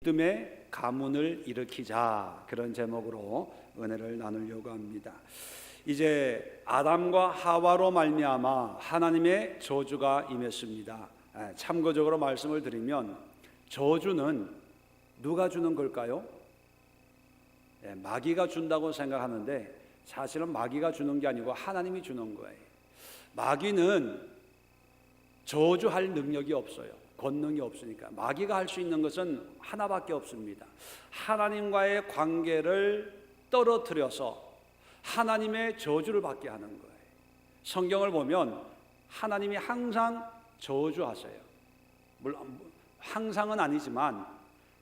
기쁨의 가문을 일으키자, 그런 제목으로 은혜를 나누려고 합니다. 이제 아담과 하와로 말미암아 하나님의 저주가 임했습니다. 참고적으로 말씀을 드리면 저주는 누가 주는 걸까요? 마귀가 준다고 생각하는데 사실은 마귀가 주는 게 아니고 하나님이 주는 거예요. 마귀는 저주할 능력이 없어요. 권능이 없으니까. 마귀가 할 수 있는 것은 하나밖에 없습니다. 하나님과의 관계를 떨어뜨려서 하나님의 저주를 받게 하는 거예요. 성경을 보면 하나님이 항상 저주하세요. 물론 항상은 아니지만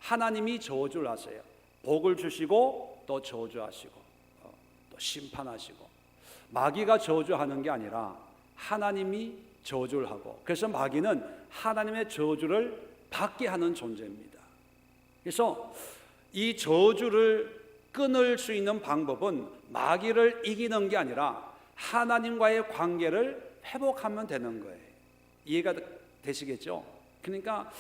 하나님이 저주를 하세요. 복을 주시고 또 저주하시고 또 심판하시고. 마귀가 저주하는 게 아니라 하나님이 저주를 하고, 그래서 마귀는 하나님의 저주를 받게 하는 존재입니다. 그래서 이 저주를 끊을 수 있는 방법은 마귀를 이기는 게 아니라 하나님과의 관계를 회복하면 되는 거예요. 이해가 되시겠죠? 그러니까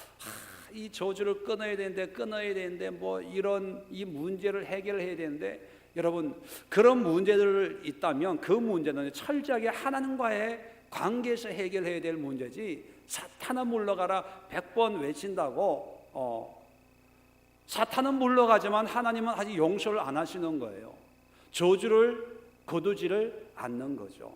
이 저주를 끊어야 되는데 뭐 이런 이 문제를 해결해야 되는데, 여러분 그런 문제들 있다면 그 문제는 철저하게 하나님과의 관계에서 해결해야 될 문제지, 사탄아 물러가라 100번 외친다고 사탄은 물러가지만 하나님은 아직 용서를 안 하시는 거예요. 저주를 거두지를 않는 거죠.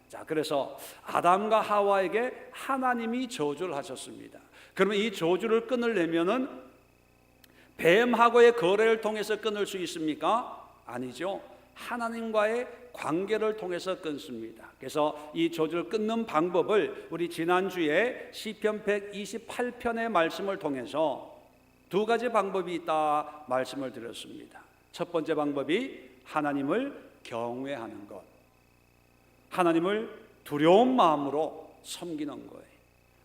자, 그래서 아담과 하와에게 하나님이 저주를 하셨습니다. 그러면 이 저주를 끊으려면은 뱀하고의 거래를 통해서 끊을 수 있습니까? 아니죠. 하나님과의 관계를 통해서 끊습니다. 그래서 이 저주를 끊는 방법을 우리 지난주에 시편 128편의 말씀을 통해서 두 가지 방법이 있다 말씀을 드렸습니다. 첫 번째 방법이 하나님을 경외하는 것, 하나님을 두려운 마음으로 섬기는 거예요.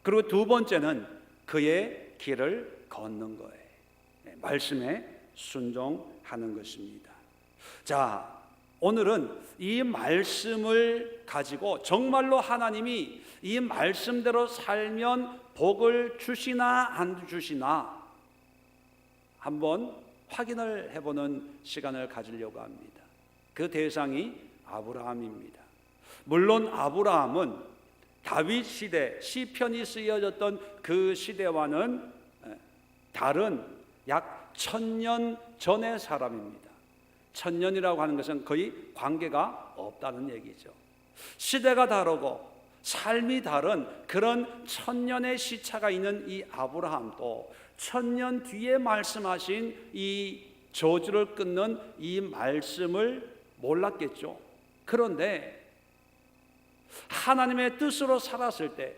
그리고 두 번째는 그의 길을 걷는 거예요. 말씀에 순종하는 것입니다. 자, 오늘은 이 말씀을 가지고 정말로 하나님이 이 말씀대로 살면 복을 주시나 안 주시나 한번 확인을 해보는 시간을 가지려고 합니다. 그 대상이 아브라함입니다. 물론 아브라함은 다윗 시대 시편이 쓰여졌던 그 시대와는 다른 약 1000년 전의 사람입니다. 1000년이라고 하는 것은 거의 관계가 없다는 얘기죠. 시대가 다르고 삶이 다른 그런 1000년의 시차가 있는 이 아브라함도 1000년 뒤에 말씀하신 이 저주를 끊는 이 말씀을 몰랐겠죠. 그런데 하나님의 뜻으로 살았을 때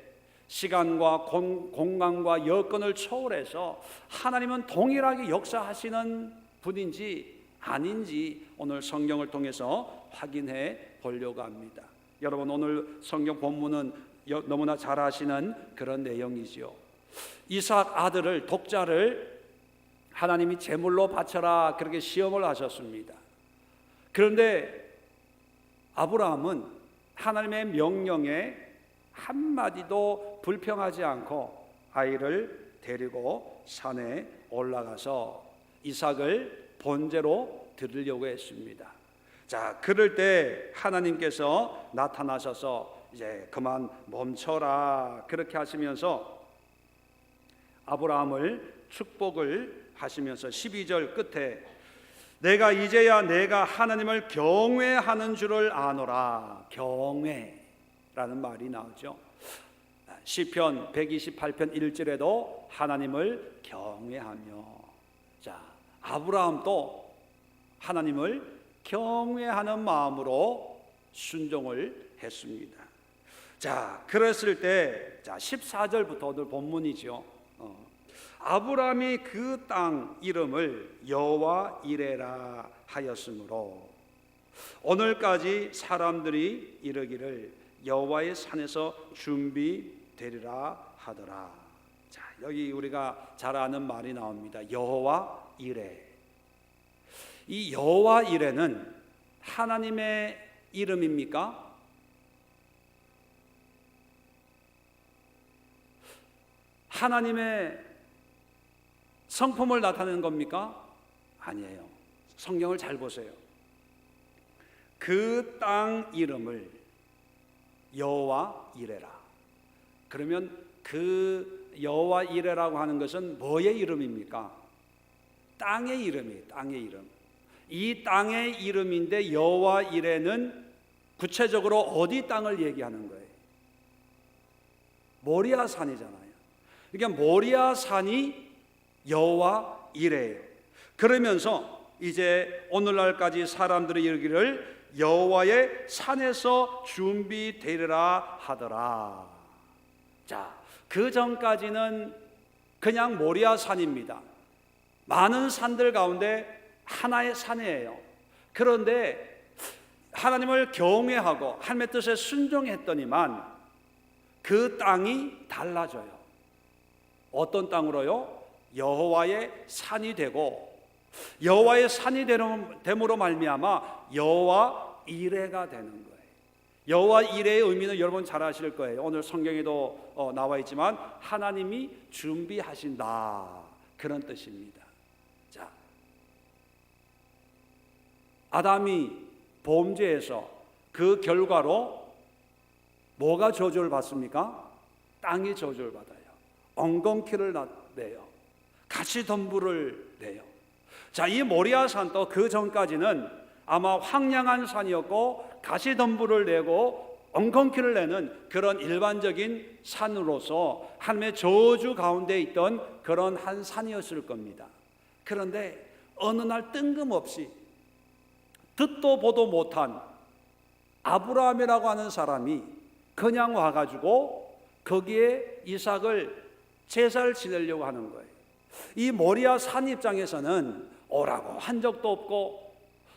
시간과 공간과 여건을 초월해서 하나님은 동일하게 역사하시는 분인지 아닌지 오늘 성경을 통해서 확인해 보려고 합니다. 여러분, 오늘 성경 본문은 너무나 잘 아시는 그런 내용이죠. 이삭 아들을, 독자를 하나님이 제물로 바쳐라, 그렇게 시험을 하셨습니다. 그런데 아브라함은 하나님의 명령에 한마디도 불평하지 않고 아이를 데리고 산에 올라가서 이삭을 번제로 드리려고 했습니다. 자, 그럴 때 하나님께서 나타나셔서 이제 그만 멈춰라, 그렇게 하시면서 아브라함을 축복을 하시면서 12절 끝에 내가 이제야 내가 하나님을 경외하는 줄을 아노라, 경외라는 말이 나오죠. 시편 128편 1절에도 하나님을 경외하며, 자, 아브라함도 하나님을 경외하는 마음으로 순종을 했습니다. 자, 그랬을 때, 자, 14절부터 오늘 본문이죠. 아브라함이 그 땅 이름을 여호와 이레라 하였으므로 오늘까지 사람들이 이르기를 여호와의 산에서 준비되리라 하더라. 자, 여기 우리가 잘 아는 말이 나옵니다. 여호와 이레. 이 여호와 이레는 하나님의 이름입니까? 하나님의 성품을 나타내는 겁니까? 아니에요. 성경을 잘 보세요. 그 땅 이름을 여호와 이레라. 그러면 그 여호와 이레라고 하는 것은 뭐의 이름입니까? 땅의 이름이에요. 땅의 이름. 이 땅의 이름인데 여호와 이레는 구체적으로 어디 땅을 얘기하는 거예요? 모리아 산이잖아요. 그러니까 모리아 산이 여호와 이레예요. 그러면서 이제 오늘날까지 사람들이 이르기를 여호와의 산에서 준비되리라 하더라. 자, 그 전까지는 그냥 모리아 산입니다. 많은 산들 가운데 하나의 산이에요. 그런데 하나님을 경외하고 하나님의 뜻에 순종했더니만 그 땅이 달라져요. 어떤 땅으로요? 여호와의 산이 되고, 여호와의 산이 됨으로 말미암아 여호와 이레가 되는 거예요. 여호와 이레의 의미는 여러분 잘 아실 거예요. 오늘 성경에도 나와 있지만 하나님이 준비하신다, 그런 뜻입니다. 자, 아담이 범죄해서 그 결과로 뭐가 저주를 받습니까? 땅이 저주를 받아요. 엉겅퀴를 내요. 가시덤불을 내요. 자, 이 모리아 산도 그 전까지는 아마 황량한 산이었고 가시덤불을 내고 엉겅퀴를 내는 그런 일반적인 산으로서 하나님의 저주 가운데 있던 그런 한 산이었을 겁니다. 그런데 어느 날 뜬금없이 듣도 보도 못한 아브라함이라고 하는 사람이 그냥 와가지고 거기에 이삭을 제사를 지내려고 하는 거예요. 이 모리아 산 입장에서는 오라고 한 적도 없고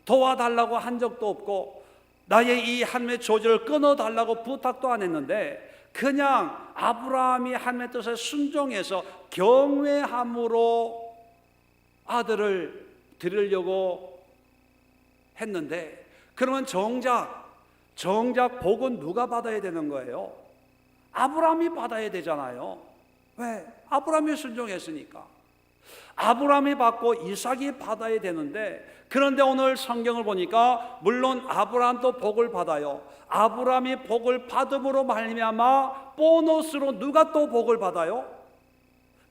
도와달라고 한 적도 없고 나의 이 하나님의 조절을 끊어달라고 부탁도 안 했는데 그냥 아브라함이 하나님의 뜻에 순종해서 경외함으로 아들을 드리려고 했는데, 그러면 정작 복은 누가 받아야 되는 거예요? 아브라함이 받아야 되잖아요. 왜? 아브라함이 순종했으니까. 아브라함이 받고 이삭이 받아야 되는데, 그런데 오늘 성경을 보니까 물론 아브라함도 복을 받아요. 아브라함이 복을 받음으로 말미암아 보너스로 누가 또 복을 받아요?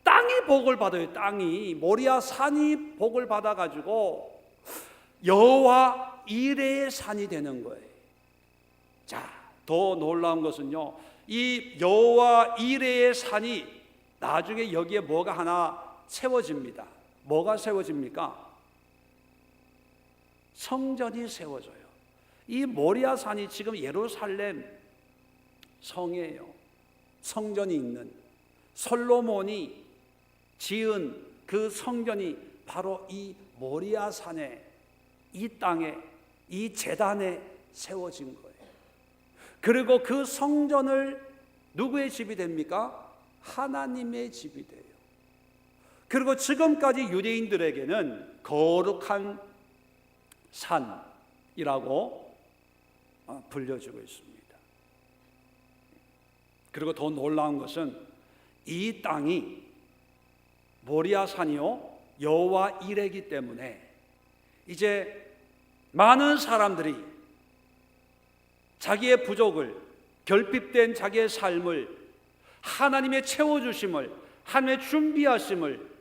땅이 복을 받아요. 땅이, 모리아 산이 복을 받아가지고 여호와 이레의 산이 되는 거예요. 자, 더 놀라운 것은요, 이 여호와 이레의 산이 나중에 여기에 뭐가 하나 세워집니다. 뭐가 세워집니까? 성전이 세워져요. 이 모리아 산이 지금 예루살렘 성이에요. 성전이 있는, 솔로몬이 지은 그 성전이 바로 이 모리아 산에, 이 땅에, 이 제단에 세워진 거예요. 그리고 그 성전을 누구의 집이 됩니까? 하나님의 집이 돼요. 그리고 지금까지 유대인들에게는 거룩한 산이라고 불려주고 있습니다. 그리고 더 놀라운 것은 이 땅이 모리아 산이요 여호와 이레이기 때문에 이제 많은 사람들이 자기의 부족을, 결핍된 자기의 삶을, 하나님의 채워주심을, 하나님의 준비하심을,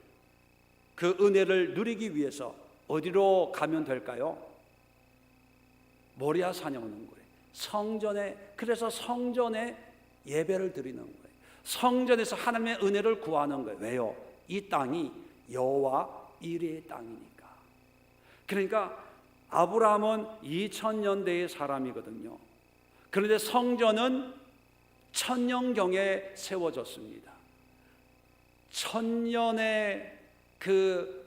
그 은혜를 누리기 위해서 어디로 가면 될까요? 모리아 산에 오는 거예요. 성전에, 그래서 성전에 예배를 드리는 거예요. 성전에서 하나님의 은혜를 구하는 거예요. 왜요? 이 땅이 여호와 이레의 땅이니까. 그러니까 아브라함은 2000년대의 사람이거든요. 그런데 성전은 천년경에 세워졌습니다. 1000년의 그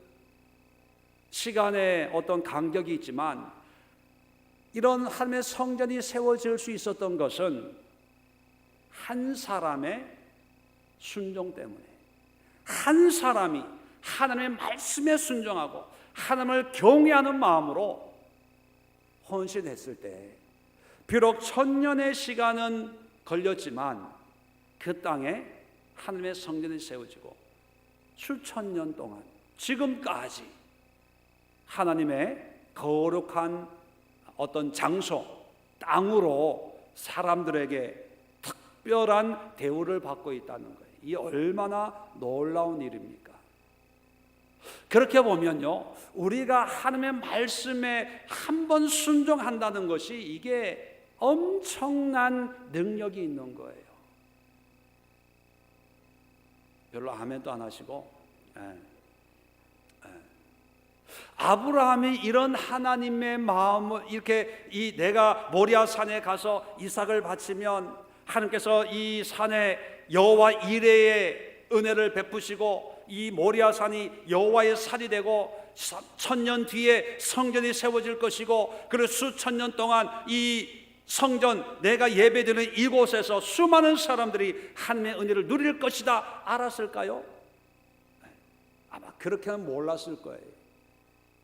시간의 어떤 간격이 있지만 이런 하나님의 성전이 세워질 수 있었던 것은 한 사람의 순종 때문에, 한 사람이 하나님의 말씀에 순종하고 하나님을 경외하는 마음으로 헌신했을 때 비록 1000년의 시간은 걸렸지만 그 땅에 하나님의 성전이 세워지고 수천 년 동안 지금까지 하나님의 거룩한 어떤 장소, 땅으로 사람들에게 특별한 대우를 받고 있다는 거예요. 이 얼마나 놀라운 일입니까? 그렇게 보면요, 우리가 하나님의 말씀에 한 번 순종한다는 것이 이게 엄청난 능력이 있는 거예요. 별로 아멘도 안 하시고. 아브라함이 이런 하나님의 마음을 이렇게 내가 모리아 산에 가서 이삭을 바치면 하나님께서 이 산에 여호와 이레의 은혜를 베푸시고 이 모리아 산이 여호와의 산이 되고 1000년 뒤에 성전이 세워질 것이고, 그리고 수천 년 동안 이 성전 내가 예배드리는 이곳에서 수많은 사람들이 하나님의 은혜를 누릴 것이다 알았을까요? 아마 그렇게는 몰랐을 거예요.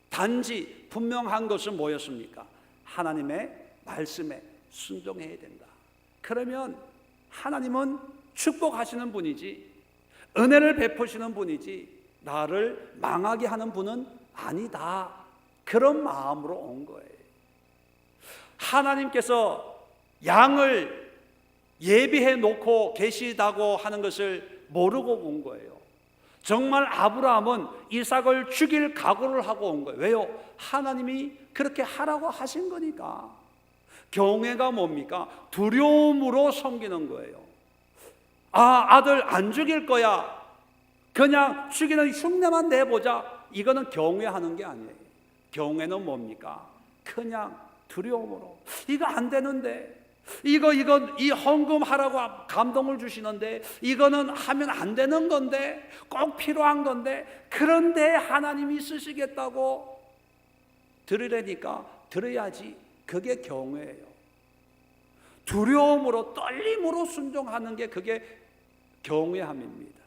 단지 분명한 것은 뭐였습니까? 하나님의 말씀에 순종해야 된다. 그러면 하나님은 축복하시는 분이지, 은혜를 베푸시는 분이지, 나를 망하게 하는 분은 아니다. 그런 마음으로 온 거예요. 하나님께서 양을 예비해 놓고 계시다고 하는 것을 모르고 온 거예요. 정말 아브라함은 이삭을 죽일 각오를 하고 온 거예요. 왜요? 하나님이 그렇게 하라고 하신 거니까. 경외가 뭡니까? 두려움으로 섬기는 거예요. 아들 안 죽일 거야, 그냥 죽이는 흉내만 내보자, 이거는 경외하는 게 아니에요. 경외는 뭡니까? 그냥 두려움으로, 이거 안 되는데, 이거 이 헌금하라고 감동을 주시는데 이거는 하면 안 되는 건데, 꼭 필요한 건데, 그런데 하나님이 쓰시겠다고 들으려니까 들어야지. 그게 경외예요. 두려움으로, 떨림으로 순종하는 게 그게 경외함입니다.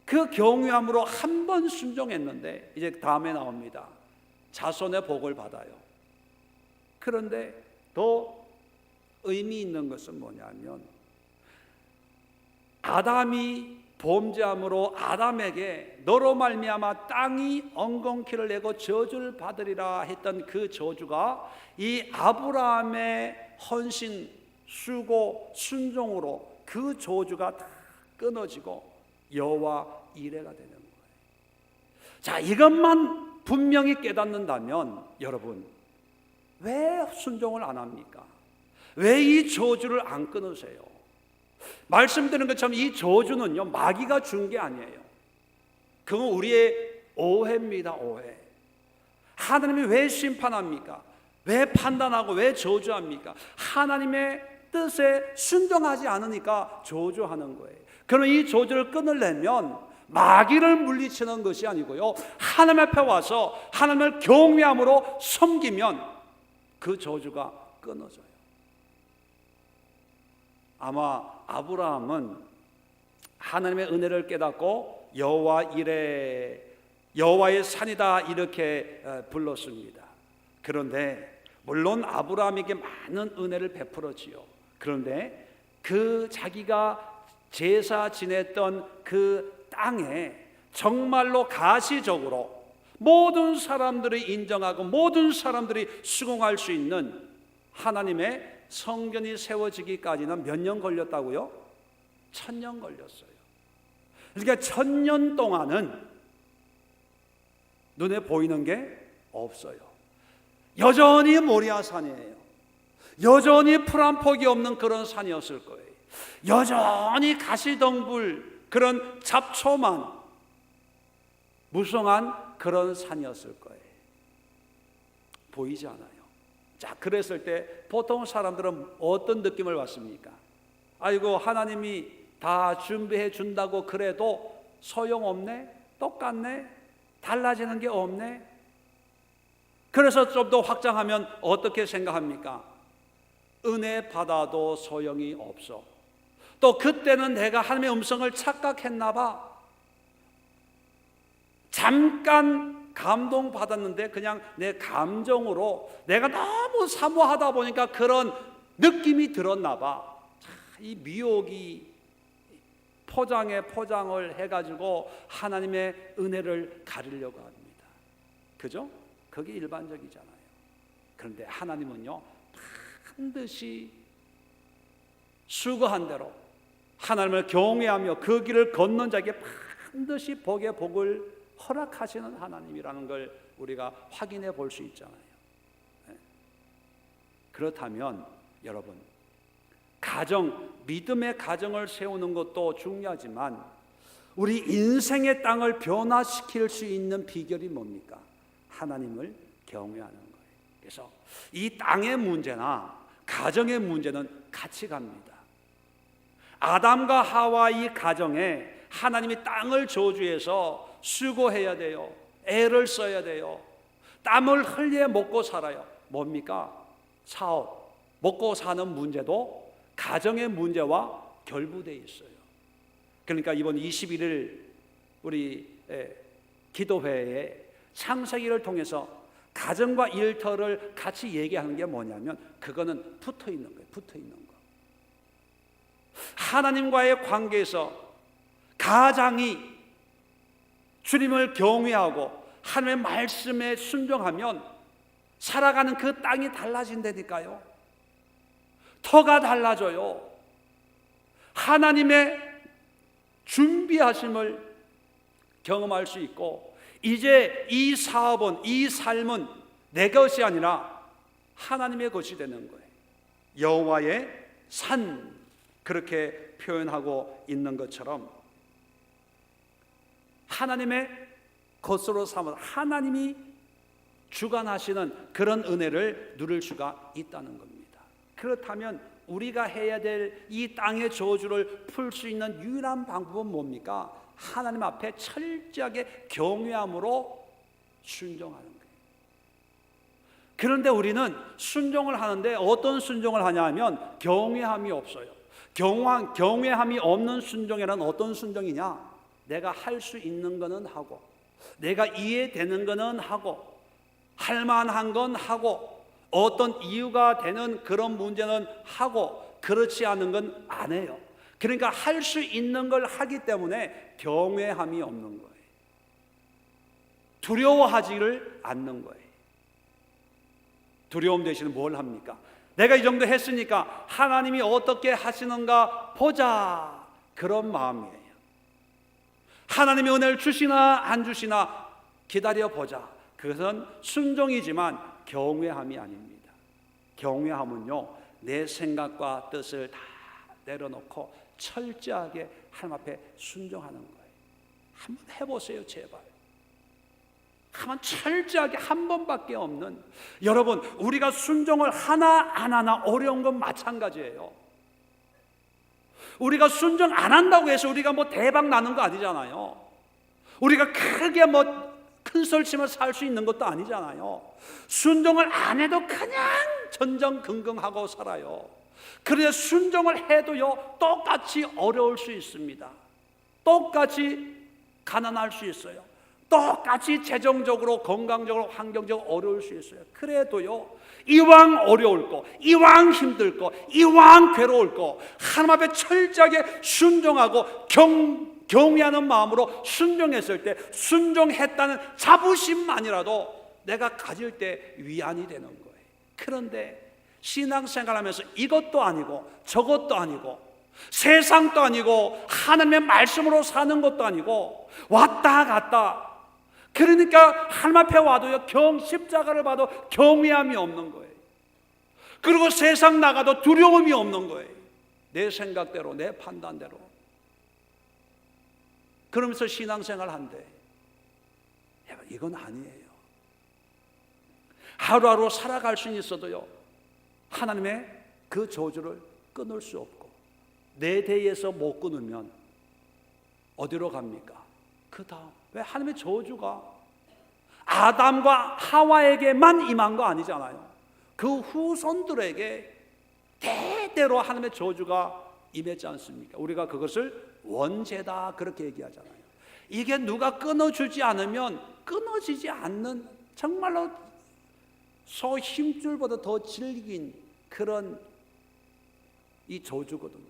그 경외함으로 한 번 순종했는데 이제 다음에 나옵니다. 자손의 복을 받아요. 그런데 더 의미 있는 것은 뭐냐면, 아담이 범죄함으로 아담에게 너로 말미암아 땅이 엉겅퀴를 내고 저주를 받으리라 했던 그 저주가 이 아브라함의 헌신, 수고, 순종으로 그 저주가 다 끊어지고 여호와 이레가 되는 거예요. 자, 이것만 분명히 깨닫는다면 여러분, 왜 순종을 안 합니까? 왜 이 저주를 안 끊으세요? 말씀드린 것처럼 이 저주는요, 마귀가 준 게 아니에요. 그건 우리의 오해입니다. 오해. 하나님이 왜 심판합니까? 왜 판단하고 왜 저주합니까? 하나님의 뜻에 순종하지 않으니까 저주하는 거예요. 그럼 이 저주를 끊으려면 마귀를 물리치는 것이 아니고요, 하나님 앞에 와서 하나님을 경외함으로 섬기면 그 저주가 끊어져요. 아마 아브라함은 하나님의 은혜를 깨닫고 여호와 이레, 여호와의 산이다 이렇게 불렀습니다. 그런데 물론 아브라함에게 많은 은혜를 베풀었지요. 그런데 그 자기가 제사 지냈던 그 땅에 정말로 가시적으로 모든 사람들이 인정하고 모든 사람들이 수긍할 수 있는 하나님의 성전이 세워지기까지는 몇 년 걸렸다고요? 1000년 걸렸어요. 그러니까 1000년 동안은 눈에 보이는 게 없어요. 여전히 모리아 산이에요. 여전히 풀 한 폭이 없는 그런 산이었을 거예요. 여전히 가시덩불, 그런 잡초만 무성한 그런 산이었을 거예요. 보이지 않아요. 자, 그랬을 때 보통 사람들은 어떤 느낌을 받습니까? 아이고, 하나님이 다 준비해 준다고 그래도 소용없네? 똑같네? 달라지는 게 없네? 그래서 좀 더 확장하면 어떻게 생각합니까? 은혜 받아도 소용이 없어. 또 그때는 내가 하나님의 음성을 착각했나 봐. 잠깐 감동받았는데 그냥 내 감정으로 내가 너무 사모하다 보니까 그런 느낌이 들었나 봐. 이 미혹이 포장을 해가지고 하나님의 은혜를 가리려고 합니다. 그죠? 그게 일반적이잖아요. 그런데 하나님은요, 반드시 수고한 대로 하나님을 경외하며 그 길을 걷는 자에게 반드시 복의 복을 허락하시는 하나님이라는 걸 우리가 확인해 볼 수 있잖아요. 그렇다면 여러분, 믿음의 가정을 세우는 것도 중요하지만 우리 인생의 땅을 변화시킬 수 있는 비결이 뭡니까? 하나님을 경외하는 거예요. 그래서 이 땅의 문제나 가정의 문제는 같이 갑니다. 아담과 하와 이 가정에 하나님이 땅을 저주해서 수고해야 돼요. 애를 써야 돼요. 땀을 흘려 먹고 살아요. 뭡니까? 사업, 먹고 사는 문제도 가정의 문제와 결부되어 있어요. 그러니까 이번 21일 우리 기도회에 창세기를 통해서 가정과 일터를 같이 얘기하는 게 뭐냐면 그거는 붙어 있는 거예요. 붙어 있는 거. 하나님과의 관계에서 가장이 주님을 경외하고 하나님의 말씀에 순종하면 살아가는 그 땅이 달라진다니까요. 터가 달라져요. 하나님의 준비하심을 경험할 수 있고, 이제 이 사업은, 이 삶은 내 것이 아니라 하나님의 것이 되는 거예요. 여호와의 산, 그렇게 표현하고 있는 것처럼 하나님의 것으로 삼은, 하나님이 주관하시는 그런 은혜를 누릴 수가 있다는 겁니다. 그렇다면 우리가 해야 될 이 땅의 저주를 풀 수 있는 유일한 방법은 뭡니까? 하나님 앞에 철저하게 경외함으로 순종하는 거예요. 그런데 우리는 순종을 하는데 어떤 순종을 하냐 하면 경외함이 없어요. 경외함이 없는 순종이란 어떤 순종이냐? 내가 할 수 있는 거는 하고, 내가 이해되는 거는 하고, 할 만한 건 하고, 어떤 이유가 되는 그런 문제는 하고, 그렇지 않은 건 안 해요. 그러니까 할 수 있는 걸 하기 때문에 경외함이 없는 거예요. 두려워하지를 않는 거예요. 두려움 대신에 뭘 합니까? 내가 이 정도 했으니까 하나님이 어떻게 하시는가 보자, 그런 마음이에요. 하나님이 은혜를 주시나 안 주시나 기다려보자. 그것은 순종이지만 경외함이 아닙니다. 경외함은요, 내 생각과 뜻을 다 내려놓고 철저하게 하나님 앞에 순종하는 거예요. 한번 해보세요, 제발. 한번 철저하게 한 번밖에 없는, 여러분, 우리가 순종을 하나 안 하나 어려운 건 마찬가지예요. 우리가 순종 안 한다고 해서 우리가 뭐 대박 나는 거 아니잖아요. 우리가 크게 뭐 큰 소리 치며 살 수 있는 것도 아니잖아요. 순종을 안 해도 그냥 전전긍긍하고 살아요. 그런데 순종을 해도요, 똑같이 어려울 수 있습니다. 똑같이 가난할 수 있어요. 똑같이 재정적으로, 건강적으로, 환경적으로 어려울 수 있어요. 그래도요, 이왕 어려울 거, 이왕 힘들 거, 이왕 괴로울 거, 하나님 앞에 철저하게 순종하고 경외하는 마음으로 순종했을 때, 순종했다는 자부심만이라도 내가 가질 때 위안이 되는 거예요. 그런데 신앙생활하면서 이것도 아니고 저것도 아니고 세상도 아니고 하나님의 말씀으로 사는 것도 아니고 왔다 갔다, 그러니까 하나님 앞에 와도요, 십자가를 봐도 경외함이 없는 거예요. 그리고 세상 나가도 두려움이 없는 거예요. 내 생각대로, 내 판단대로. 그러면서 신앙생활 한대. 이건 아니에요. 하루하루 살아갈 수는 있어도요, 하나님의 그 저주를 끊을 수 없고, 내 대에서 못 끊으면 어디로 갑니까? 그 다음, 왜 하나님의 저주가 아담과 하와에게만 임한 거 아니잖아요. 그 후손들에게 대대로 하나님의 저주가 임했지 않습니까? 우리가 그것을 원죄다 그렇게 얘기하잖아요. 이게 누가 끊어주지 않으면 끊어지지 않는, 정말로 소 힘줄보다 더 질긴 그런 이 저주거든요.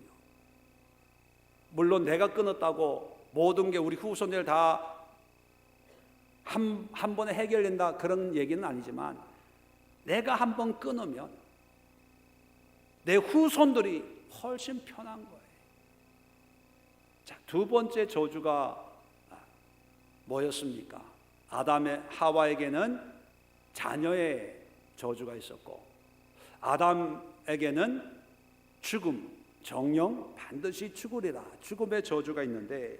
물론 내가 끊었다고 모든 게 우리 후손들 다 한 번에 해결된다 그런 얘기는 아니지만, 내가 한 번 끊으면 내 후손들이 훨씬 편한 거예요. 자, 두 번째 저주가 뭐였습니까? 아담의 하와에게는 자녀의 저주가 있었고, 아담에게는 죽음, 정령 반드시 죽으리라, 죽음의 저주가 있는데,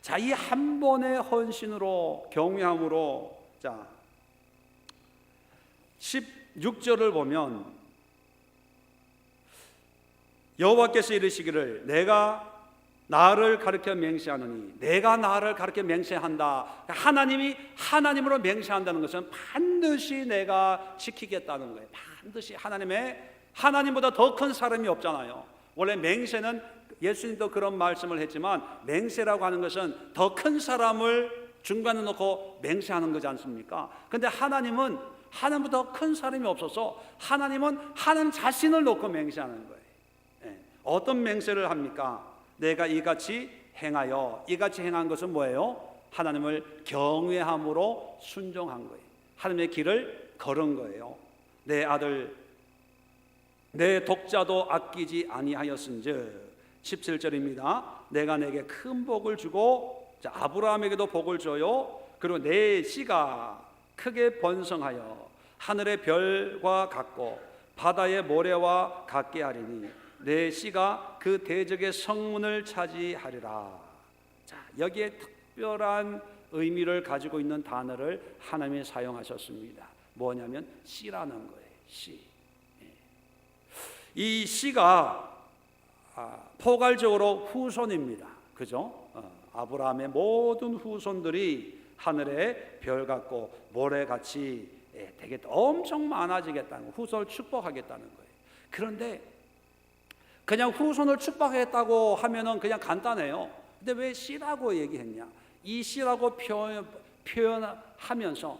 자, 이 한 번의 헌신으로, 경외함으로, 자 16절을 보면 여호와께서 이르시기를 내가 나를 가르쳐 맹세하노니, 내가 나를 가르쳐 맹세한다. 하나님이 하나님으로 맹세한다는 것은 반드시 내가 지키겠다는 거예요. 반드시 하나님보다 더 큰 사람이 없잖아요. 원래 맹세는 예수님도 그런 말씀을 했지만, 맹세라고 하는 것은 더 큰 사람을 중간에 놓고 맹세하는 거지 않습니까? 근데 하나님은 하나님보다 큰 사람이 없어서 하나님은 하나님 자신을 놓고 맹세하는 거예요. 어떤 맹세를 합니까? 내가 이같이 행하여, 이같이 행한 것은 뭐예요? 하나님을 경외함으로 순종한 거예요. 하나님의 길을 걸은 거예요. 내 아들 내 독자도 아끼지 아니하였은즉, 17절입니다. 내가 내게 큰 복을 주고, 자, 아브라함에게도 복을 줘요. 그리고 내 씨가 크게 번성하여 하늘의 별과 같고 바다의 모래와 같게 하리니 내 씨가 그 대적의 성문을 차지하리라. 자, 여기에 특별한 의미를 가지고 있는 단어를 하나님이 사용하셨습니다. 뭐냐면 씨라는 거예요. 씨. 이 씨가 포괄적으로 후손입니다. 그죠? 아브라함의 모든 후손들이 하늘의 별 같고 모래같이 되게 엄청 많아지겠다는, 후손을 축복하겠다는 거예요. 그런데 그냥 후손을 축복하겠다고 하면은 그냥 간단해요. 근데 왜 씨라고 얘기했냐? 이 씨라고 표현하면서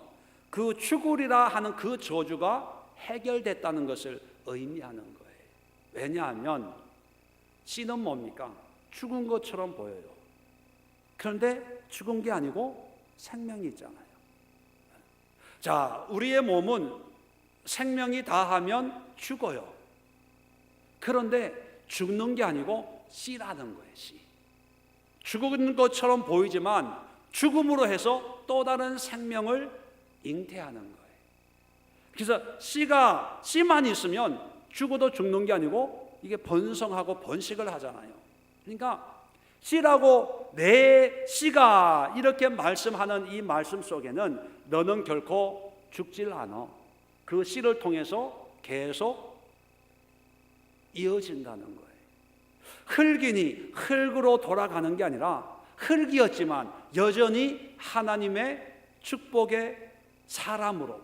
그 죽으리라 하는 그 저주가 해결됐다는 것을 의미하는 거예요. 왜냐하면 씨는 뭡니까? 죽은 것처럼 보여요. 그런데 죽은 게 아니고 생명이 있잖아요. 자, 우리의 몸은 생명이 다하면 죽어요. 그런데 죽는 게 아니고 씨라는 거예요. 씨. 죽은 것처럼 보이지만 죽음으로 해서 또 다른 생명을 잉태하는 거예요. 그래서 씨만 있으면 죽어도 죽는 게 아니고 이게 번성하고 번식을 하잖아요. 그러니까 씨라고 내 씨가 이렇게 말씀하는 이 말씀 속에는 너는 결코 죽질 않아. 그 씨를 통해서 계속 이어진다는 거예요. 흙이니 흙으로 돌아가는 게 아니라 흙이었지만 여전히 하나님의 축복의 사람으로,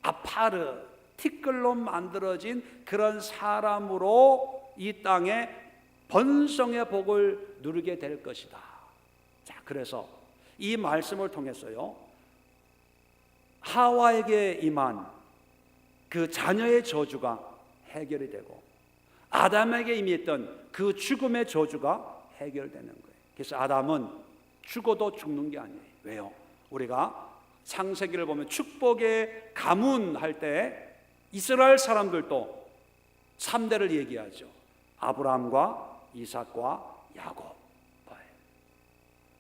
아파르 티끌로 만들어진 그런 사람으로 이 땅에 번성의 복을 누리게 될 것이다. 자, 그래서 이 말씀을 통해서요, 하와에게 임한 그 자녀의 저주가 해결이 되고 아담에게 임했던 그 죽음의 저주가 해결되는 거예요. 그래서 아담은 죽어도 죽는 게 아니에요. 왜요? 우리가 창세기를 보면 축복의 가문할 때 이스라엘 사람들도 3대를 얘기하죠. 아브라함과 이삭과 야곱.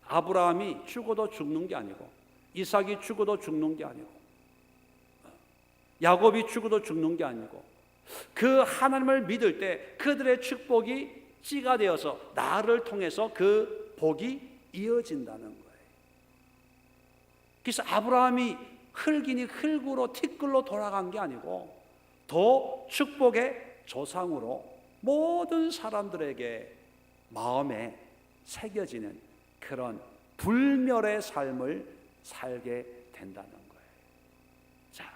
아브라함이 죽어도 죽는 게 아니고, 이삭이 죽어도 죽는 게 아니고, 야곱이 죽어도 죽는 게 아니고, 그 하나님을 믿을 때 그들의 축복이 씨가 되어서 나를 통해서 그 복이 이어진다는 거예요. 그래서 아브라함이 흙이니 흙으로 티끌로 돌아간 게 아니고 더 축복의 조상으로 모든 사람들에게 마음에 새겨지는 그런 불멸의 삶을 살게 된다는 거예요. 자,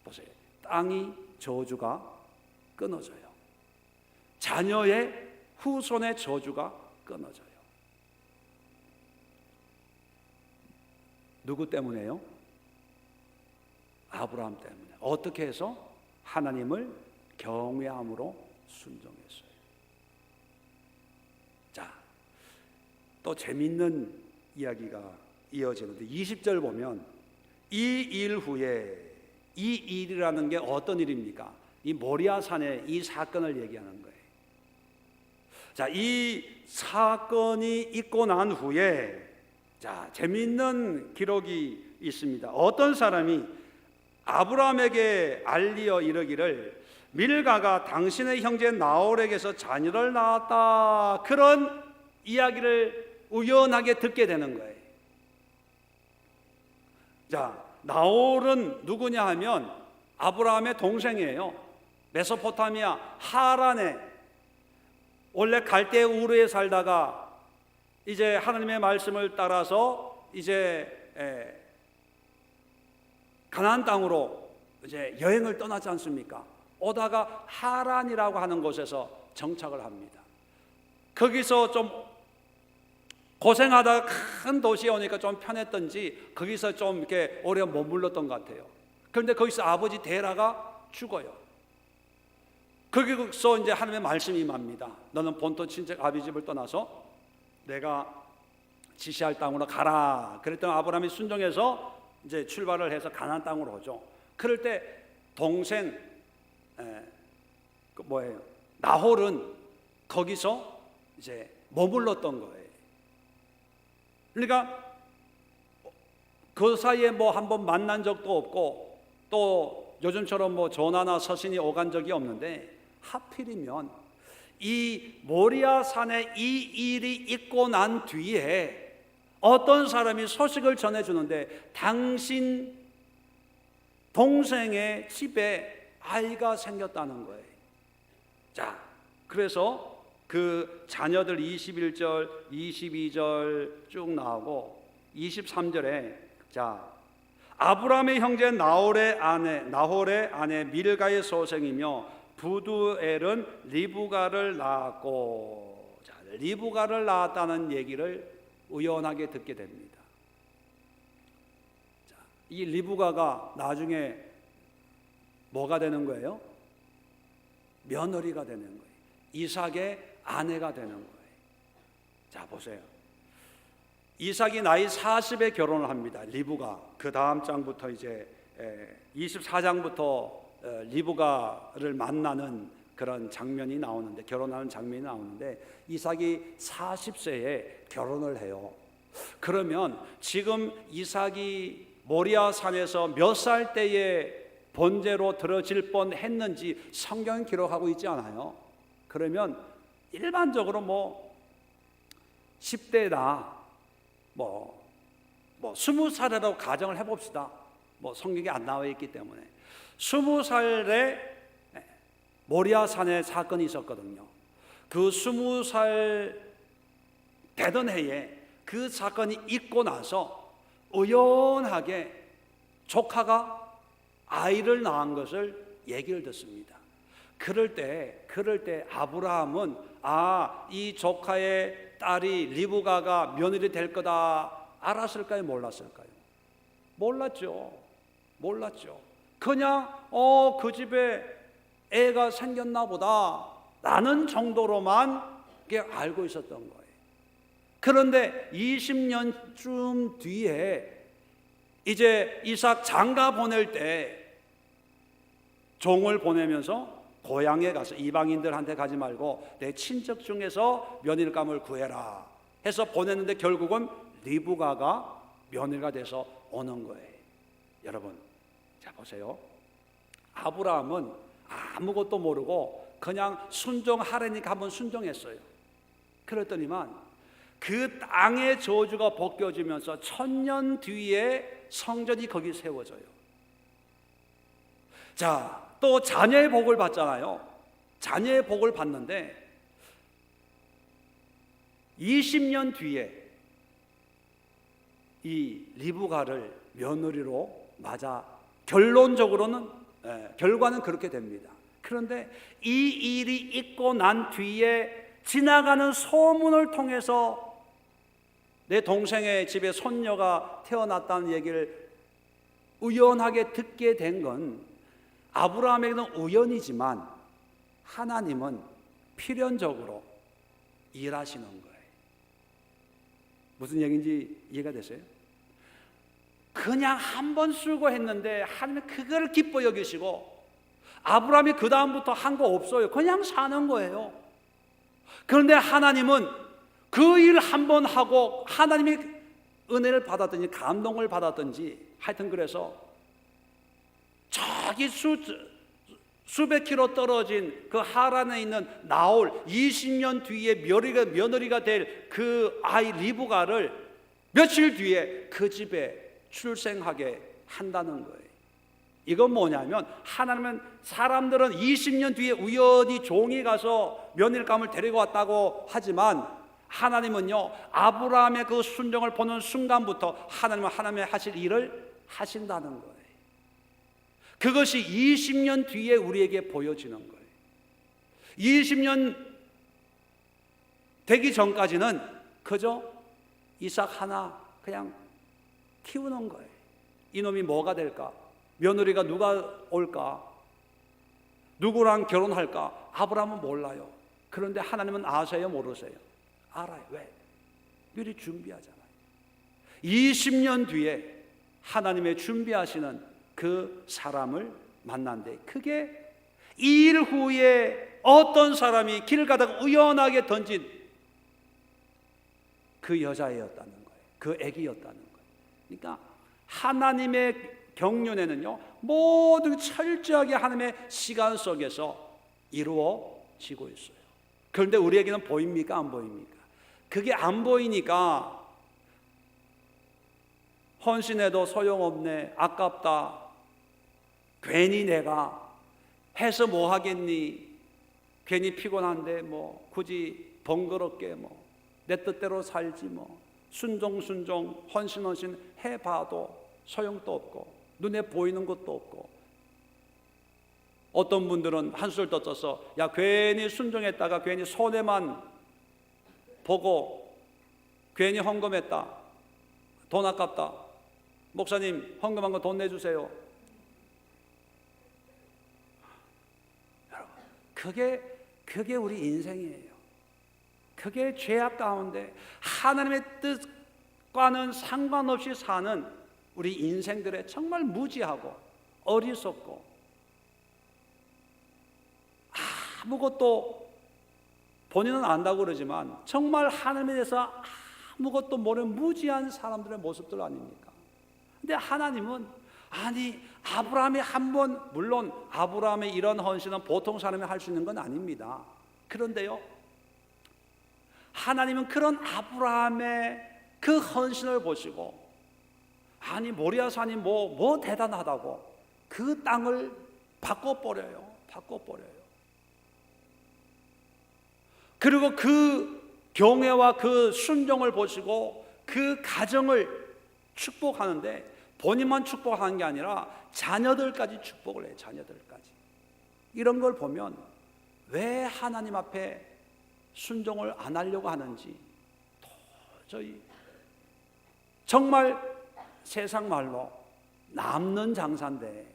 보세요. 땅이 저주가 끊어져요. 자녀의 후손의 저주가 끊어져요. 누구 때문에요? 아브라함 때문에. 어떻게 해서? 하나님을 경외함으로 순종했어요. 자, 또 재밌는 이야기가 이어지는데 20절 보면 이 일 후에, 이 일이라는 게 어떤 일입니까? 이 모리아 산의 이 사건을 얘기하는 거예요. 자, 이 사건이 있고 난 후에 자, 재미있는 기록이 있습니다. 어떤 사람이 아브라함에게 알리어 이르기를 밀가가 당신의 형제 나홀에게서 자녀를 낳았다, 그런 이야기를 우연하게 듣게 되는 거예요. 자, 나홀은 누구냐 하면 아브라함의 동생이에요. 메소포타미아 하란에 원래 갈대 우르에 살다가 이제 하나님의 말씀을 따라서 이제 가나안 땅으로 이제 여행을 떠나지 않습니까? 오다가 하란이라고 하는 곳에서 정착을 합니다. 거기서 좀 고생하다가 큰 도시에 오니까 좀 편했던지 거기서 좀 이렇게 오래 머물렀던 것 같아요. 그런데 거기서 아버지 데라가 죽어요. 거기서 이제 하나님의 말씀이 임합니다. 너는 본토 친척 아비 집을 떠나서 내가 지시할 땅으로 가라. 그랬더니 아브라함이 순종해서 이제 출발을 해서 가나안 땅으로 오죠. 그럴 때 동생 나홀은 거기서 이제 머물렀던 거예요. 그러니까 그 사이에 뭐 한번 만난 적도 없고 또 요즘처럼 뭐 전화나 서신이 오간 적이 없는데 하필이면 이 모리아 산에 이 일이 있고 난 뒤에 어떤 사람이 소식을 전해주는데 당신 동생의 집에 아이가 생겼다는 거예요. 자, 그래서 그 자녀들 21절, 22절 쭉 나오고 23절에 자, 아브라함의 형제 나홀의 아내 밀가의 소생이며 부두엘은 리브가를 낳았고, 자, 리브가를 낳았다는 얘기를 우연하게 듣게 됩니다. 자, 이 리브가가 나중에 뭐가 되는 거예요? 며느리가 되는 거예요. 이삭의 아내가 되는 거예요. 자, 보세요. 이삭이 나이 40에 결혼을 합니다. 리브가. 그 다음 장부터 이제 24장부터 리브가를 만나는 그런 장면이 나오는데, 결혼하는 장면이 나오는데 이삭이 40세에 결혼을 해요. 그러면 지금 이삭이 모리아 산에서 몇 살 때에 번제로 들어질 뻔했는지 성경이 기록하고 있지 않아요? 그러면 일반적으로 뭐 10대다, 뭐 20살이라고 가정을 해봅시다. 뭐 성경에 안 나와 있기 때문에 20살에 모리아 산에 사건이 있었거든요. 그 20살 되던 해에 그 사건이 있고 나서 우연하게 조카가 아이를 낳은 것을 얘기를 듣습니다. 그럴 때 아브라함은 이 조카의 딸이 리브가가 며느리 될 거다 알았을까요? 몰랐을까요? 몰랐죠. 그냥 그 집에 애가 생겼나 보다 라는 정도로만 알고 있었던 거예요. 그런데 20년쯤 뒤에 이제 이삭 장가 보낼 때 종을 보내면서 고향에 가서 이방인들한테 가지 말고 내 친척 중에서 며느리감을 구해라 해서 보냈는데 결국은 리브가가 며느리가 돼서 오는 거예요. 여러분, 자 보세요. 아브라함은 아무것도 모르고 그냥 순종하라니까 한번 순종했어요. 그랬더니만 그 땅의 저주가 벗겨지면서 1000년 뒤에 성전이 거기 세워져요. 자, 또 자녀의 복을 받잖아요. 자녀의 복을 받는데 20년 뒤에 이 리브가를 며느리로 맞아 결론적으로는 결과는 그렇게 됩니다. 그런데 이 일이 있고 난 뒤에 지나가는 소문을 통해서 내 동생의 집에 손녀가 태어났다는 얘기를 우연하게 듣게 된 건 아브라함에게는 우연이지만 하나님은 필연적으로 일하시는 거예요. 무슨 얘기인지 이해가 되세요? 그냥 한 번 쓰고 했는데 하나님은 그걸 기뻐 여기시고 아브라함이 그 다음부터 한 거 없어요. 그냥 사는 거예요. 그런데 하나님은 그 일 한 번 하고 하나님이 은혜를 받았든지 감동을 받았든지 하여튼 그래서 저기 수백 킬로 떨어진 그 하란에 있는 나홀 20년 뒤에 며느리가 될 그 아이 리브가를 며칠 뒤에 그 집에 출생하게 한다는 거예요. 이건 뭐냐면 하나님은 사람들은 20년 뒤에 우연히 종이 가서 며느리감을 데리고 왔다고 하지만 하나님은요 아브라함의 그 순종을 보는 순간부터 하나님은 하나님의 하실 일을 하신다는 거예요. 그것이 20년 뒤에 우리에게 보여지는 거예요. 20년 되기 전까지는 그저 이삭 하나 그냥 키우는 거예요. 이놈이 뭐가 될까? 며느리가 누가 올까? 누구랑 결혼할까? 아브라함은 몰라요. 그런데 하나님은 아세요? 모르세요? 알아요. 왜? 미리 준비하잖아요. 20년 뒤에 하나님의 준비하시는 그 사람을 만난데 그게 이 일 후에 어떤 사람이 길 가다가 우연하게 던진 그 여자애였다는 거예요. 그 애기였다는 거예요. 그러니까 하나님의 경륜에는요 모든 철저하게 하나님의 시간 속에서 이루어지고 있어요. 그런데 우리에게는 보입니까? 안 보입니까? 그게 안 보이니까 헌신해도 소용없네, 아깝다, 괜히 내가 해서 뭐 하겠니, 괜히 피곤한데 뭐 굳이 번거롭게 뭐 내 뜻대로 살지 뭐 순종 헌신 해봐도 소용도 없고 눈에 보이는 것도 없고 어떤 분들은 한술 더 떠서 야 괜히 순종했다가 괜히 손해만 보고 괜히 헌금했다, 돈 아깝다, 목사님 헌금한 거 돈 내주세요. 여러분 그게 우리 인생이에요. 그게 죄악 가운데 하나님의 뜻과는 상관없이 사는 우리 인생들의 정말 무지하고 어리석고 아무것도 본인은 안다고 그러지만 정말 하나님에 대해서 아무것도 모르는 무지한 사람들의 모습들 아닙니까? 근데 하나님은 아니 아브라함이 한번 물론 아브라함의 이런 헌신은 보통 사람이 할 수 있는 건 아닙니다. 그런데요 하나님은 그런 아브라함의 그 헌신을 보시고 아니 모리아산이 뭐 대단하다고 그 땅을 바꿔버려요. 그리고 그 경외와 그 순종을 보시고 그 가정을 축복하는데 본인만 축복하는 게 아니라 자녀들까지 축복을 해요. 자녀들까지. 이런 걸 보면 왜 하나님 앞에 순종을 안 하려고 하는지 도저히 정말 세상 말로 남는 장사인데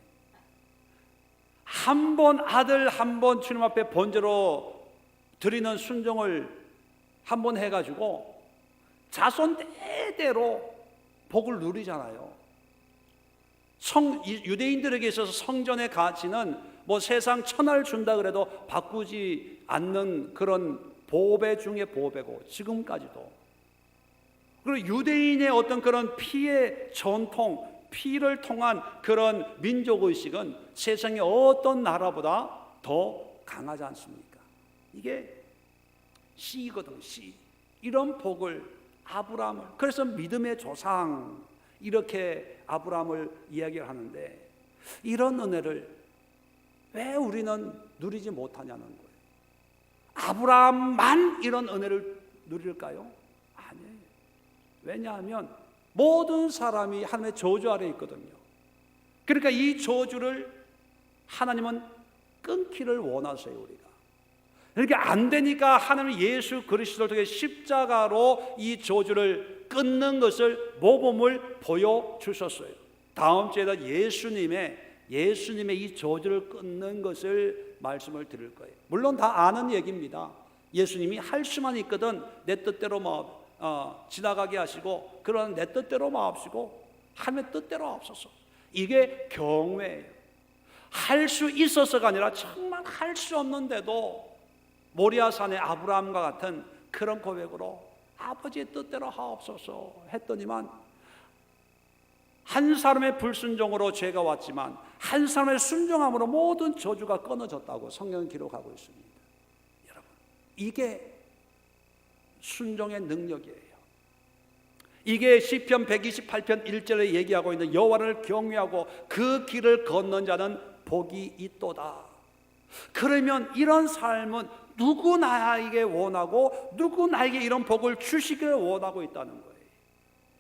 한 번 아들 한 번 주님 앞에 번제로 드리는 순종을 한 번 해가지고 자손 대대로 복을 누리잖아요. 유대인들에게 있어서 성전의 가치는 뭐 세상 천하를 준다 그래도 바꾸지 않는 그런 보배 중에 보배고 지금까지도. 그리고 유대인의 어떤 그런 피의 전통, 피를 통한 그런 민족의식은 세상의 어떤 나라보다 더 강하지 않습니까? 이게 씨거든, 씨. 이런 복을 아브라함을, 그래서 믿음의 조상 이렇게 아브라함을 이야기를 하는데 이런 은혜를 왜 우리는 누리지 못하냐는 거예요. 아브라함만 이런 은혜를 누릴까요? 아니에요. 왜냐하면 모든 사람이 하나님의 저주 아래에 있거든요. 그러니까 이 저주를 하나님은 끊기를 원하세요. 우리가 이렇게 안 되니까 하나님 예수 그리스도를 통해 십자가로 이 저주를 끊는 것을 모범을 보여주셨어요. 다음 주에도 예수님의 이 저주를 끊는 것을 말씀을 드릴 거예요. 물론 다 아는 얘기입니다. 예수님이 할 수만 있거든 내 뜻대로 뭐 지나가게 하시고, 그런 내 뜻대로 마옵시고 하나님의 뜻대로 하옵소서. 이게 경외예요. 할 수 있어서가 아니라 정말 할 수 없는데도 모리아산의 아브라함과 같은 그런 고백으로 아버지의 뜻대로 하옵소서 했더니만, 한 사람의 불순종으로 죄가 왔지만 한 사람의 순종함으로 모든 저주가 끊어졌다고 성경은 기록하고 있습니다. 여러분, 이게 순종의 능력이에요. 이게 시편 128편 1절에 얘기하고 있는 여호와를 경외하고 그 길을 걷는 자는 복이 있도다. 그러면 이런 삶은 누구 나에게 원하고 누구 나에게 이런 복을 주시기를 원하고 있다는 거예요.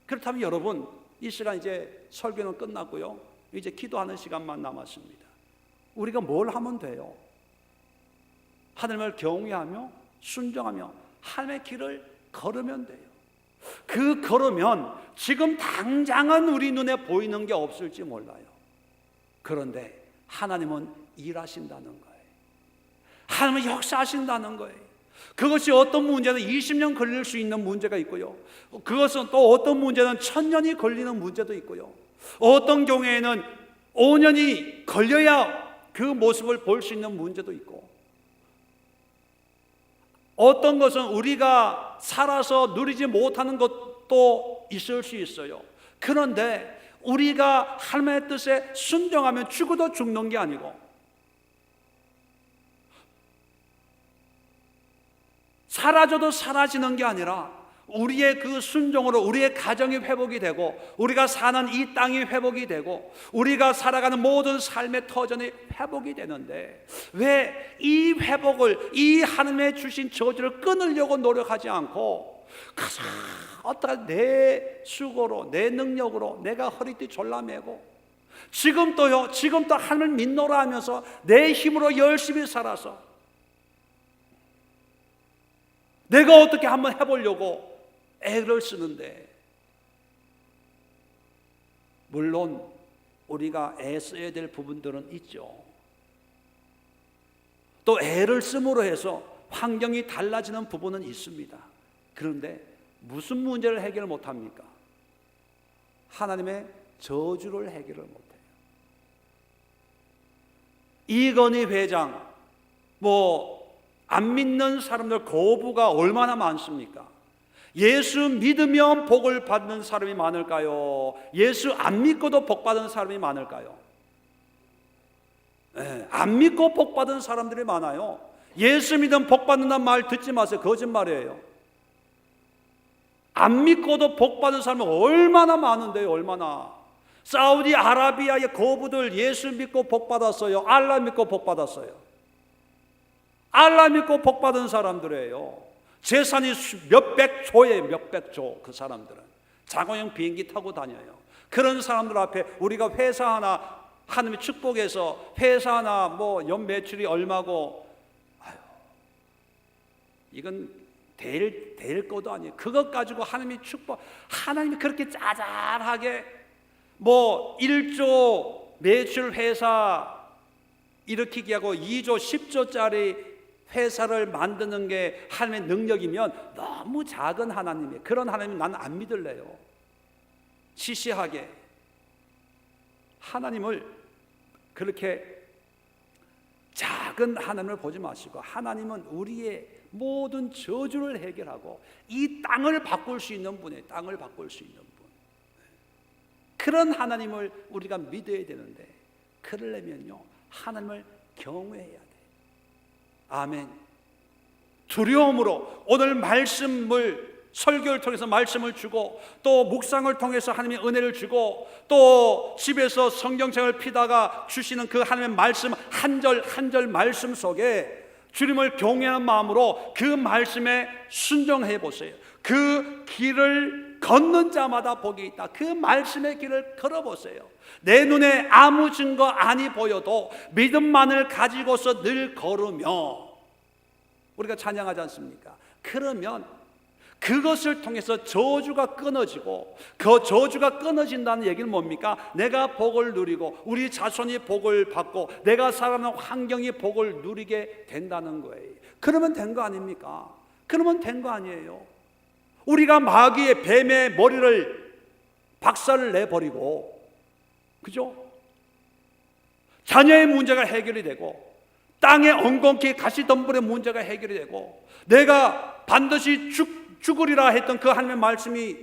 그렇다면 여러분, 이 시간 이제 설교는 끝났고요, 이제 기도하는 시간만 남았습니다. 우리가 뭘 하면 돼요? 하나님을 경외하며 순종하며 하나님의 길을 걸으면 돼요. 그 걸으면 지금 당장은 우리 눈에 보이는 게 없을지 몰라요. 그런데 하나님은 일하신다는 거예요. 하나님은 역사하신다는 거예요. 그것이 어떤 문제는 20년 걸릴 수 있는 문제가 있고요, 그것은 또 어떤 문제는 1000년이 걸리는 문제도 있고요, 어떤 경우에는 5년이 걸려야 그 모습을 볼 수 있는 문제도 있고, 어떤 것은 우리가 살아서 누리지 못하는 것도 있을 수 있어요. 그런데 우리가 하나님의 뜻에 순종하면 죽어도 죽는 게 아니고, 사라져도 사라지는 게 아니라 우리의 그 순종으로 우리의 가정이 회복이 되고, 우리가 사는 이 땅이 회복이 되고, 우리가 살아가는 모든 삶의 터전이 회복이 되는데, 왜 이 회복을, 이 하나님의 주신 저주를 끊으려고 노력하지 않고 어떠한 내 수고로 내 능력으로 내가 허리띠 졸라매고 지금도 하나님을 믿노라 하면서 내 힘으로 열심히 살아서 내가 어떻게 한번 해보려고 애를 쓰는데, 물론 우리가 애써야 될 부분들은 있죠. 또 애를 씀으로 해서 환경이 달라지는 부분은 있습니다. 그런데 무슨 문제를 해결 못합니까? 하나님의 저주를 해결을 못해요. 이건희 회장, 안 믿는 사람들 거부가 얼마나 많습니까? 예수 믿으면 복을 받는 사람이 많을까요? 예수 안 믿고도 복 받은 사람이 많을까요? 안 믿고 복 받은 사람들이 많아요. 예수 믿으면 복 받는다는 말 듣지 마세요. 거짓말이에요. 안 믿고도 복 받은 사람이 얼마나 많은데요, 얼마나. 사우디아라비아의 거부들 예수 믿고 복 받았어요? 알라 믿고 복 받았어요? 알라 믿고 복 받은 사람들이에요. 재산이 몇백 조예요, 몇백 조. 그 사람들은 자가용 비행기 타고 다녀요. 그런 사람들 앞에 우리가 회사 하나, 하나님의 축복해서 회사 하나 연 매출이 얼마고, 이건 될 것도 아니에요. 그것 가지고 하나님이 축복, 하나님이 그렇게 짜잘하게 1조 매출 회사 일으키기 하고 2조 10조짜리 회사를 만드는 게 하나님의 능력이면 너무 작은 하나님이에요. 그런 하나님 나는 안 믿을래요. 시시하게 하나님을 그렇게 작은 하나님을 보지 마시고, 하나님은 우리의 모든 저주를 해결하고 이 땅을 바꿀 수 있는 분이에요. 땅을 바꿀 수 있는 분. 그런 하나님을 우리가 믿어야 되는데, 그러려면요 하나님을 경외해야 돼요. 아멘. 두려움으로 오늘 말씀을, 설교를 통해서 말씀을 주고, 또 묵상을 통해서 하나님의 은혜를 주고, 또 집에서 성경책을 피다가 주시는 그 하나님의 말씀 한 절 한 절 말씀 속에 주님을 경외하는 마음으로 그 말씀에 순종해 보세요. 그 길을 걷는 자마다 복이 있다. 그 말씀의 길을 걸어보세요. 내 눈에 아무 증거 아니 보여도 믿음만을 가지고서 늘 걸으며, 우리가 찬양하지 않습니까? 그러면 그것을 통해서 저주가 끊어지고, 그 저주가 끊어진다는 얘기는 뭡니까? 내가 복을 누리고 우리 자손이 복을 받고 내가 살아가는 환경이 복을 누리게 된다는 거예요. 그러면 된 거 아닙니까? 그러면 된 거 아니에요. 우리가 마귀의 뱀의 머리를 박살을 내버리고, 그죠? 자녀의 문제가 해결이 되고, 땅에 엉겅퀴 가시덤불의 문제가 해결이 되고, 내가 반드시 죽으리라 했던 그 하나님의 말씀이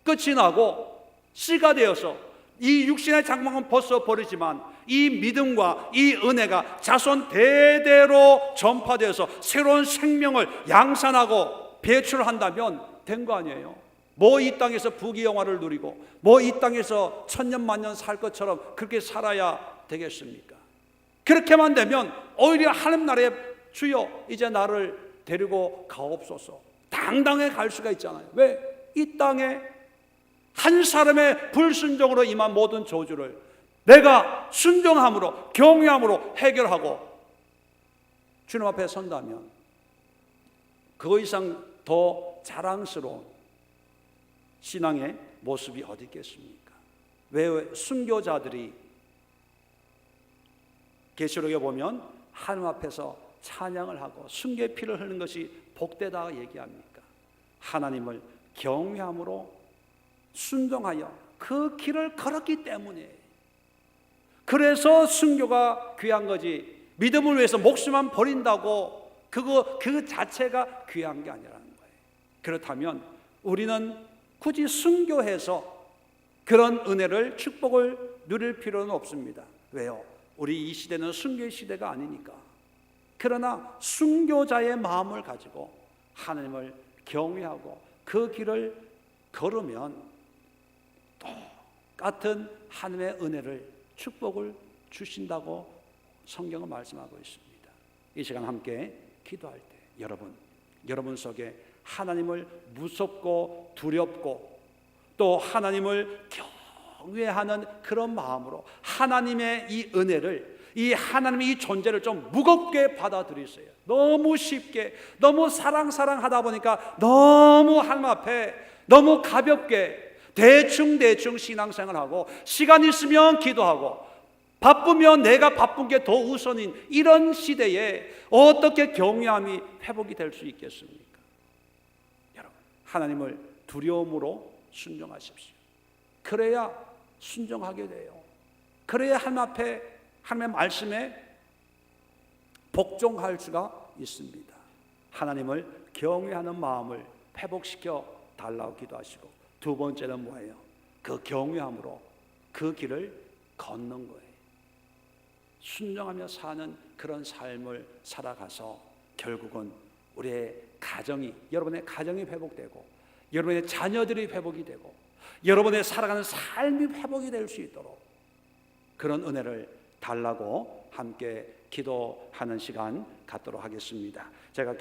끝이 나고 씨가 되어서 이 육신의 장막은 벗어버리지만 이 믿음과 이 은혜가 자손 대대로 전파되어서 새로운 생명을 양산하고 배출한다면 된 거 아니에요? 뭐 이 땅에서 부귀영화를 누리고 뭐 이 땅에서 천년만년 살 것처럼 그렇게 살아야 되겠습니까? 그렇게만 되면 오히려 하나님 나라에 주여 이제 나를 데리고 가옵소서 당당히 갈 수가 있잖아요. 왜? 이 땅에 한 사람의 불순종으로 임한 모든 저주를 내가 순종함으로 경외함으로 해결하고 주님 앞에 선다면 그 이상 더 자랑스러운 신앙의 모습이 어디 있겠습니까? 왜 순교자들이 계시록에 보면 하나님 앞에서 찬양을 하고 순교의 피를 흘린 것이 복되다 얘기합니까? 하나님을 경외함으로 순종하여 그 길을 걸었기 때문에, 그래서 순교가 귀한 거지 믿음을 위해서 목숨만 버린다고 그 자체가 귀한 게 아니라는 거예요. 그렇다면 우리는 굳이 순교해서 그런 은혜를 축복을 누릴 필요는 없습니다. 왜요? 우리 이 시대는 순교의 시대가 아니니까. 그러나 순교자의 마음을 가지고 하나님을 경외하고 그 길을 걸으면 똑같은 하나님의 은혜를 축복을 주신다고 성경은 말씀하고 있습니다. 이 시간 함께 기도할 때 여러분 속에 하나님을 무섭고 두렵고 또 하나님을 경외하는 그런 마음으로 하나님의 이 은혜를, 이 하나님의 이 존재를 좀 무겁게 받아들이세요. 너무 쉽게, 너무 사랑하다 보니까 너무 하나님 앞에 너무 가볍게 대충 신앙생활하고 시간 있으면 기도하고 바쁘면 내가 바쁜 게 더 우선인 이런 시대에 어떻게 경외함이 회복이 될 수 있겠습니까? 여러분, 하나님을 두려움으로 순종하십시오. 그래야 순종하게 돼요. 그래야 하나님 앞에 하나님의 말씀에 복종할 수가 있습니다. 하나님을 경외하는 마음을 회복시켜 달라고 기도하시고, 두 번째는 뭐예요? 그 경외함으로 그 길을 걷는 거예요. 순종하며 사는 그런 삶을 살아가서 결국은 우리의 가정이, 여러분의 가정이 회복되고 여러분의 자녀들이 회복이 되고 여러분의 살아가는 삶이 회복이 될 수 있도록 그런 은혜를 달라고 함께 기도하는 시간 갖도록 하겠습니다. 제가